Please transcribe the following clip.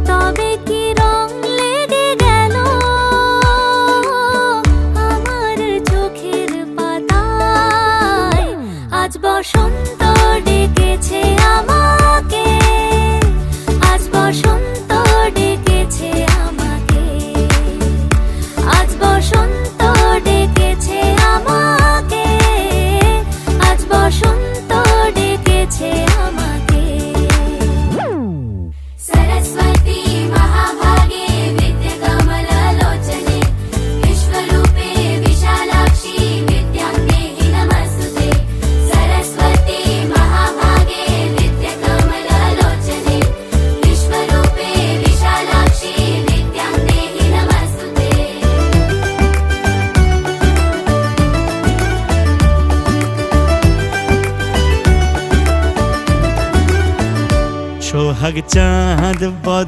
তবে কি রং লেগে গেল আমার চোখের পাতায়, আজ বসন্ত ডেকেছে আমাকে, আজ বসন্ত ডেকেছে আমাকে, আজ বসন্ত ডেকেছে আমাকে, আজ বসন্ত ডেকেছে আমাকে। सरस्वती महाभागे विद्याकमललोचने विश्वरूपे विशालाक्षी विद्यां देहि नमस्तुते। सरस्वती महाभागे विद्याकमललोचने विश्वरूपे विशालाक्षी विद्यां देहि नमस्तुते। সোহাগ চাঁদ